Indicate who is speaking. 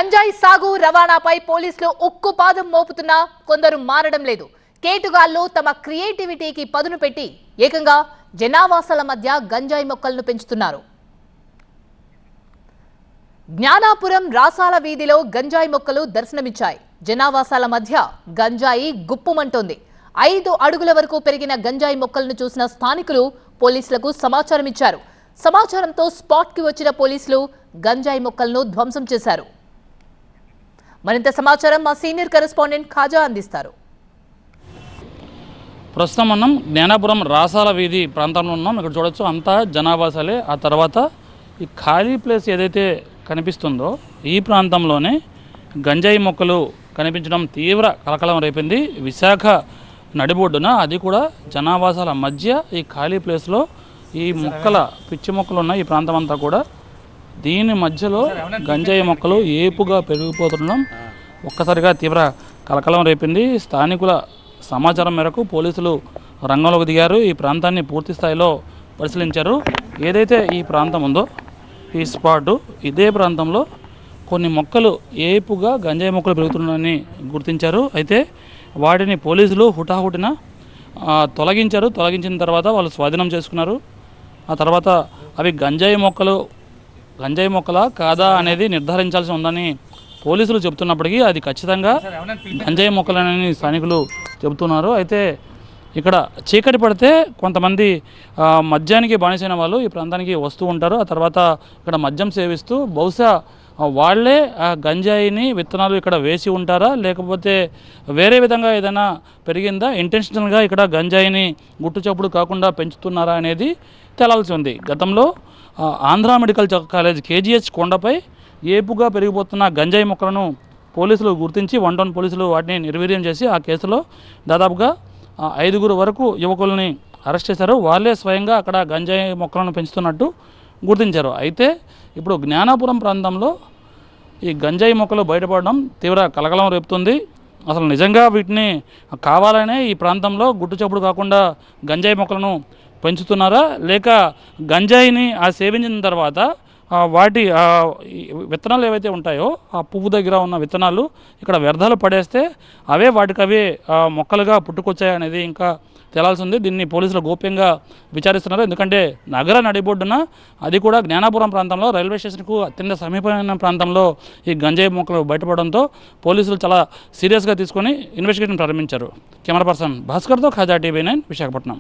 Speaker 1: గంజాయి సాగు రవాణాపై పోలీసులు ఉక్కుపాదం మోపుతున్నా కొందరు మారడం లేదు. కేటుగాళ్లు తమ క్రియేటివిటీకి పదును పెట్టి ఏకంగా జనావాసాల మధ్య గంజాయి మొక్కలను పెంచుతున్నారు. జ్ఞానాపురం రాసాల వీధిలో గంజాయి మొక్కలు దర్శనమిచ్చాయి. జనావాసాల మధ్య గంజాయి గుప్పుమంటోంది. 5 అడుగుల వరకు పెరిగిన గంజాయి మొక్కలను చూసిన స్థానికులు పోలీసులకు సమాచారం ఇచ్చారు. సమాచారంతో స్పాట్కి వచ్చిన పోలీసులు గంజాయి మొక్కలను ధ్వంసం చేశారు. మరింత సమాచారం మా సీనియర్ కరెస్పాండెంట్ ఖాజా అందిస్తారు.
Speaker 2: ప్రస్తుతం మనం జ్ఞానాపురం రాసాల వీధి ప్రాంతంలో ఉన్నాం. ఇక్కడ చూడొచ్చు అంతా జనావాసాలే. ఆ తర్వాత ఈ ఖాళీ ప్లేస్ ఏదైతే కనిపిస్తుందో ఈ ప్రాంతంలోనే గంజాయి మొక్కలు కనిపించడం తీవ్ర కలకలం రేపింది. విశాఖ నడిబొడ్డున, అది కూడా జనావాసాల మధ్య ఈ ఖాళీ ప్లేస్లో ఈ మొక్కల పిచ్చి మొక్కలు ఉన్న ఈ ప్రాంతం అంతా కూడా దీని మధ్యలో గంజాయి మొక్కలు ఏపుగా పెరిగిపోతుండడం ఒక్కసారిగా తీవ్ర కలకలం రేపింది. స్థానికుల సమాచారం మేరకు పోలీసులు రంగంలోకి దిగారు. ఈ ప్రాంతాన్ని పూర్తి స్థాయిలో పరిశీలించారు. ఏదైతే ఈ ప్రాంతం ఉందో ఈ స్పాటు, ఇదే ప్రాంతంలో కొన్ని మొక్కలు ఏపుగా గంజాయి మొక్కలు పెరుగుతున్నాయని గుర్తించారు. అయితే వాటిని పోలీసులు హుటాహుటిన తొలగించారు. తొలగించిన తర్వాత వాళ్ళు స్వాధీనం చేసుకున్నారు. ఆ తర్వాత అవి గంజాయి మొక్కలా కాదా అనేది నిర్ధారించాల్సి ఉందని పోలీసులు చెబుతున్నప్పటికీ అది ఖచ్చితంగా గంజాయి మొక్కలనని స్థానికులు చెబుతున్నారు. అయితే ఇక్కడ చీకటి పడితే కొంతమంది మద్యానికి బానిసైన వాళ్ళు ఈ ప్రాంతానికి వస్తూ ఉంటారు. ఆ తర్వాత ఇక్కడ మద్యం సేవిస్తూ బహుశా వాళ్ళే ఆ గంజాయిని విత్తనాలు ఇక్కడ వేసి ఉంటారా, లేకపోతే వేరే విధంగా ఏదైనా పెరిగిందా, ఇంటెన్షనల్గా ఇక్కడ గంజాయిని గుట్టుచప్పుడు కాకుండా పెంచుతున్నారా అనేది తేలాల్సి ఉంది. గతంలో ఆంధ్ర మెడికల్ కాలేజ్ KGH కొండపై ఏపుగా పెరిగిపోతున్న గంజాయి మొక్కలను పోలీసులు గుర్తించి 1 పోలీసులు వాటిని నిర్వీర్యం చేసి ఆ కేసులో దాదాపుగా 5 వరకు యువకుల్ని అరెస్ట్ చేశారు. వాళ్ళే స్వయంగా అక్కడ గంజాయి మొక్కలను పెంచుతున్నట్టు గుర్తించారు. అయితే ఇప్పుడు జ్ఞానాపురం ప్రాంతంలో ఈ గంజాయి మొక్కలు బయటపడడం తీవ్ర కలకలం రేపుతుంది. అసలు నిజంగా వీటిని కావాలనే ఈ ప్రాంతంలో గుట్టుచప్పుడు కాకుండా గంజాయి మొక్కలను పెంచుతున్నారా, లేక గంజాయిని సేవించిన తర్వాత వాటి విత్తనాలు ఏవైతే ఉంటాయో ఆ పువ్వు దగ్గర ఉన్న విత్తనాలు ఇక్కడ వ్యర్థాలు పడేస్తే అవే వాటికవే మొక్కలుగా పుట్టుకొచ్చాయనేది ఇంకా తేలాల్సి ఉంది. దీన్ని పోలీసులు గోప్యంగా విచారిస్తున్నారు. ఎందుకంటే నగర నడిబొడ్డున, అది కూడా జ్ఞానాపురం ప్రాంతంలో రైల్వే స్టేషన్కు అత్యంత సమీపమైన ప్రాంతంలో ఈ గంజాయి మొక్కలు బయటపడడంతో పోలీసులు చాలా సీరియస్గా తీసుకొని ఇన్వెస్టిగేషన్ ప్రారంభించారు. కెమెరా పర్సన్ భాస్కర్తో ఖాజా TV9 విశాఖపట్నం.